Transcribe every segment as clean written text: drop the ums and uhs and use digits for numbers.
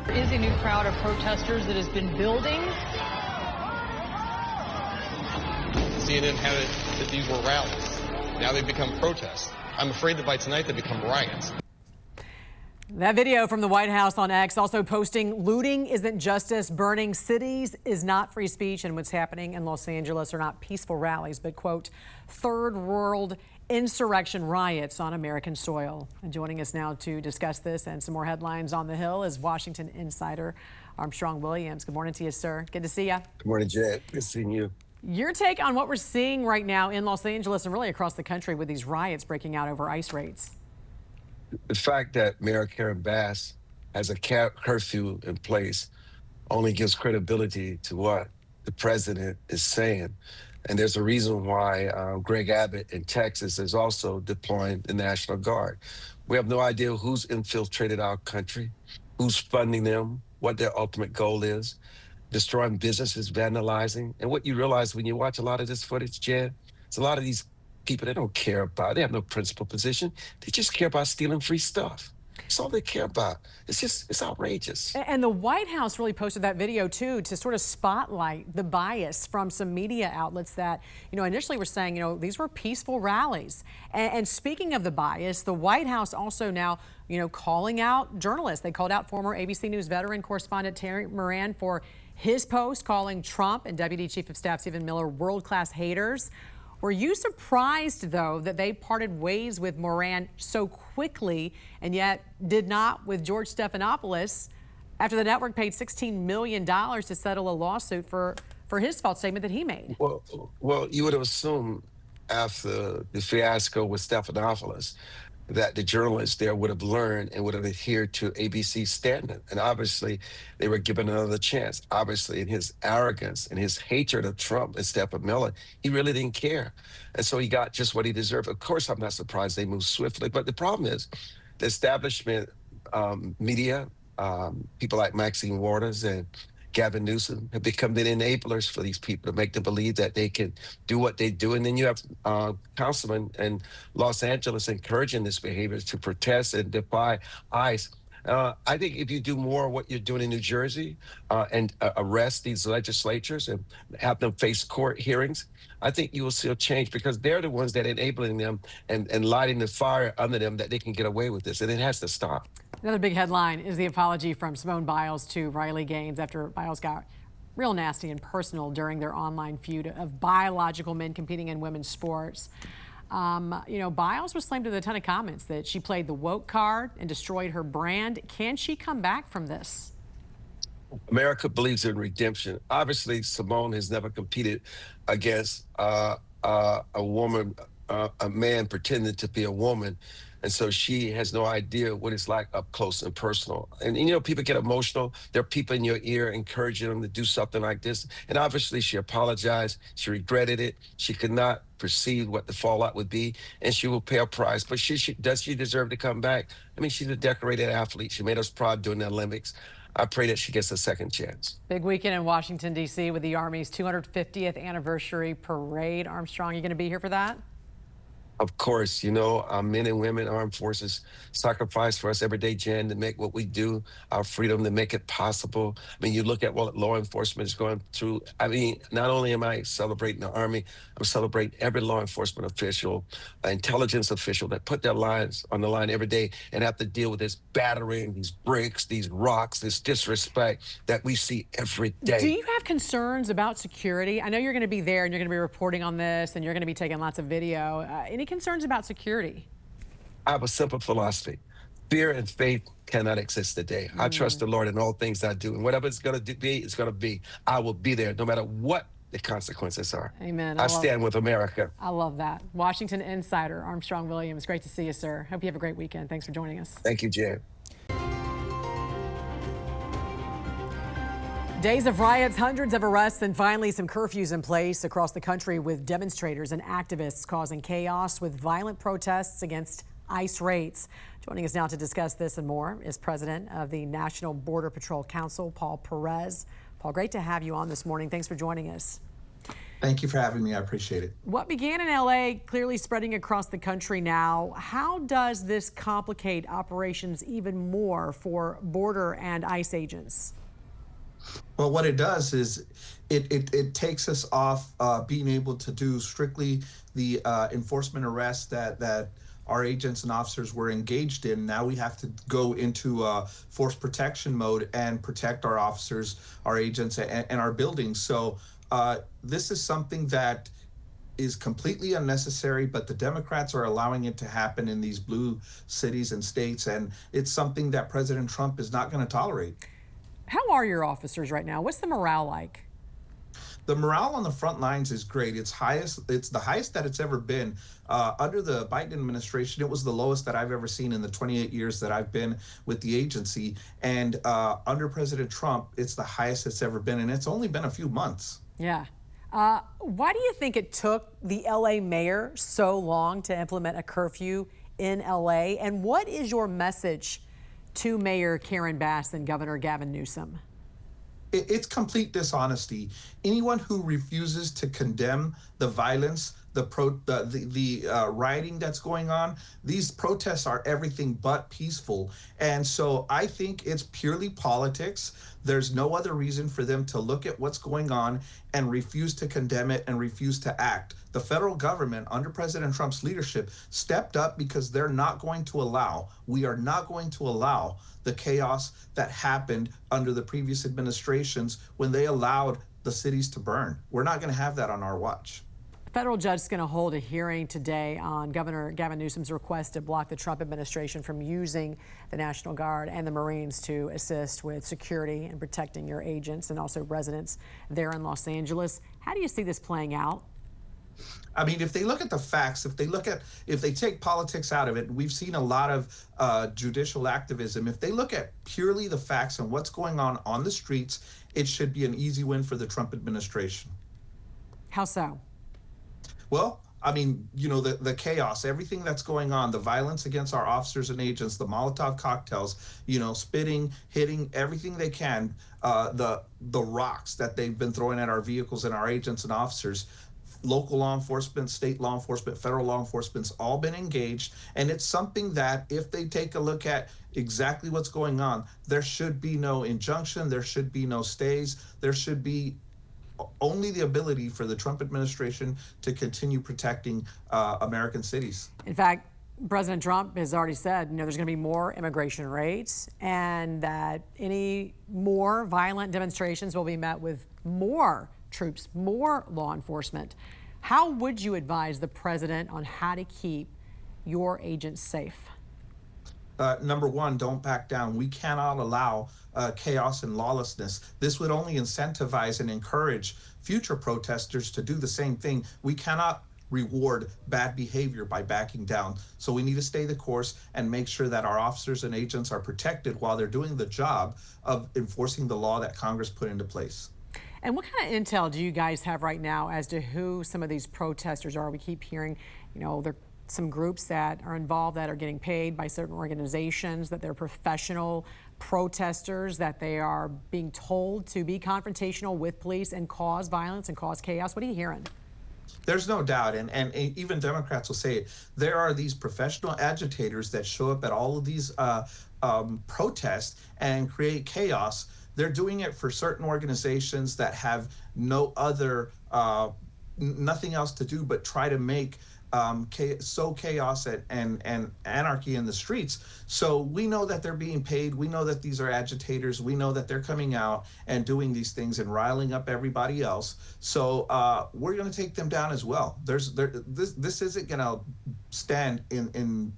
There is a new crowd of protesters that has been building. CNN had it that these were rallies. Now they've become protests. I'm afraid that by tonight they become riots. That video from the White House on X also posting looting isn't justice, burning cities is not free speech, and what's happening in Los Angeles are not peaceful rallies, but, quote, third world insurrection riots on American soil. And joining us now to discuss this and some more headlines on the Hill is Washington insider Armstrong Williams. Good morning to you, sir. Good to see you. Good morning, Jen. Good seeing you. Your take on what we're seeing right now in Los Angeles and really across the country with these riots breaking out over ICE raids? The fact that Mayor Karen Bass has a curfew in place only gives credibility to what the president is saying. And there's a reason why Greg Abbott in Texas is also deploying the National Guard. We have no idea who's infiltrated our country, who's funding them, what their ultimate goal is, destroying businesses, vandalizing. And what you realize when you watch a lot of this footage, Jen, it's a lot of these people they don't care about. They have no principled position. They just care about stealing free stuff. That's all they care about. It's outrageous. And the White House really posted that video, too, to sort of spotlight the bias from some media outlets that, initially were saying, these were peaceful rallies. And speaking of the bias, the White House also now, calling out journalists. They called out former ABC News veteran correspondent Terry Moran for his post calling Trump and Deputy Chief of Staff Stephen Miller world-class haters. Were you surprised, though, that they parted ways with Moran so quickly and yet did not with George Stephanopoulos after the network paid $16 million to settle a lawsuit for his false statement that he made? Well, you would have assumed after the fiasco with Stephanopoulos that the journalists there would have learned and would have adhered to ABC's standard. And obviously, they were given another chance. Obviously, in his arrogance and his hatred of Trump and Stephen Miller, he really didn't care. And so he got just what he deserved. Of course, I'm not surprised they moved swiftly. But the problem is the establishment media, people like Maxine Waters and Gavin Newsom have become the enablers for these people to make them believe that they can do what they do. And then you have councilmen in Los Angeles encouraging this behavior to protest and defy ICE. I think if you do more of what you're doing in New Jersey and arrest these legislatures and have them face court hearings, I think you will see a change because they're the ones that are enabling them and lighting the fire under them that they can get away with this. And it has to stop. Another big headline is the apology from Simone Biles to Riley Gaines after Biles got real nasty and personal during their online feud of biological men competing in women's sports. Biles was slammed with a ton of comments that she played the woke card and destroyed her brand. Can she come back from this? America believes in redemption. Obviously, Simone has never competed against a woman, a man pretending to be a woman. And so she has no idea what it's like up close and personal. And, people get emotional. There are people in your ear encouraging them to do something like this. And obviously she apologized. She regretted it. She could not perceive what the fallout would be. And she will pay a price. But does she deserve to come back? I mean, she's a decorated athlete. She made us proud during the Olympics. I pray that she gets a second chance. Big weekend in Washington, D.C. with the Army's 250th anniversary parade. Armstrong, you going to be here for that? Of course, our men and women, armed forces sacrifice for us every day, Jen, to make what we do, our freedom, to make it possible. I mean, you look at what law enforcement is going through. I mean, not only am I celebrating the Army, I'm celebrating every law enforcement official, intelligence official that put their lives on the line every day and have to deal with this battering, these bricks, these rocks, this disrespect that we see every day. Do you have concerns about security? I know you're going to be there and you're going to be reporting on this and you're going to be taking lots of video. Any concerns about security? I have a simple philosophy. Fear and faith cannot exist today. I trust the Lord in all things I do. And whatever it's going to be, it's going to be. I will be there no matter what the consequences are. Amen. I stand with America. I love that. Washington insider Armstrong Williams. Great to see you, sir. Hope you have a great weekend. Thanks for joining us. Thank you, Jen. Days of riots, hundreds of arrests, and finally some curfews in place across the country with demonstrators and activists causing chaos with violent protests against ICE raids. Joining us now to discuss this and more is President of the National Border Patrol Council, Paul Perez. Paul, great to have you on this morning. Thanks for joining us. Thank you for having me. I appreciate it. What began in LA clearly spreading across the country now. How does this complicate operations even more for border and ICE agents? Well, what it does is it takes us off being able to do strictly the enforcement arrests that our agents and officers were engaged in. Now we have to go into force protection mode and protect our officers, our agents, and our buildings. So this is something that is completely unnecessary, but the Democrats are allowing it to happen in these blue cities and states, and it's something that President Trump is not going to tolerate. How are your officers right now? What's the morale like? The morale on the front lines is great. It's the highest that it's ever been. Under the Biden administration, it was the lowest that I've ever seen in the 28 years that I've been with the agency. And under President Trump, it's the highest it's ever been, and it's only been a few months. Yeah. Why do you think it took the LA mayor so long to implement a curfew in LA? And what is your message to Mayor Karen Bass and Governor Gavin Newsom? It's complete dishonesty. Anyone who refuses to condemn the violence, the rioting that's going on, these protests are everything but peaceful. And so I think it's purely politics. There's no other reason for them to look at what's going on and refuse to condemn it and refuse to act. The federal government under President Trump's leadership stepped up because we are not going to allow the chaos that happened under the previous administrations when they allowed the cities to burn. We're not going to have that on our watch. A federal judge is going to hold a hearing today on Governor Gavin Newsom's request to block the Trump administration from using the National Guard and the Marines to assist with security and protecting your agents and also residents there in Los Angeles. How do you see this playing out? I mean, if they look at the facts, if they take politics out of it, we've seen a lot of judicial activism. If they look at purely the facts and what's going on the streets, it should be an easy win for the Trump administration. How so? Well, I mean, you know, the chaos, everything that's going on, the violence against our officers and agents, the Molotov cocktails, you know, spitting, hitting, everything they can, the rocks that they've been throwing at our vehicles and our agents and officers. Local law enforcement, state law enforcement, federal law enforcement's all been engaged. And it's something that if they take a look at exactly what's going on, there should be no injunction, there should be no stays, there should be only the ability for the Trump administration to continue protecting American cities. In fact, President Trump has already said, there's going to be more immigration raids and that any more violent demonstrations will be met with more troops, more law enforcement. How would you advise the president on how to keep your agents safe? Number one, don't back down. We cannot allow chaos and lawlessness. This would only incentivize and encourage future protesters to do the same thing. We cannot reward bad behavior by backing down. So we need to stay the course and make sure that our officers and agents are protected while they're doing the job of enforcing the law that Congress put into place. And what kind of intel do you guys have right now as to who some of these protesters are? We keep hearing, there are some groups that are involved that are getting paid by certain organizations, that they're professional protesters, that they are being told to be confrontational with police and cause violence and cause chaos. What are you hearing? There's no doubt, and even Democrats will say it. There are these professional agitators that show up at all of these protests and create chaos. They're doing it for certain organizations that have no other, nothing else to do but try to make sow chaos and anarchy in the streets. So we know that they're being paid. We know that these are agitators. We know that they're coming out and doing these things and riling up everybody else. So we're going to take them down as well. This isn't going to stand in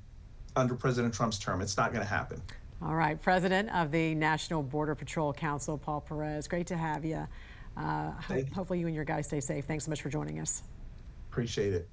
under President Trump's term. It's not going to happen. All right, President of the National Border Patrol Council, Paul Perez, great to have you. Hopefully you and your guys stay safe. Thanks so much for joining us. Appreciate it.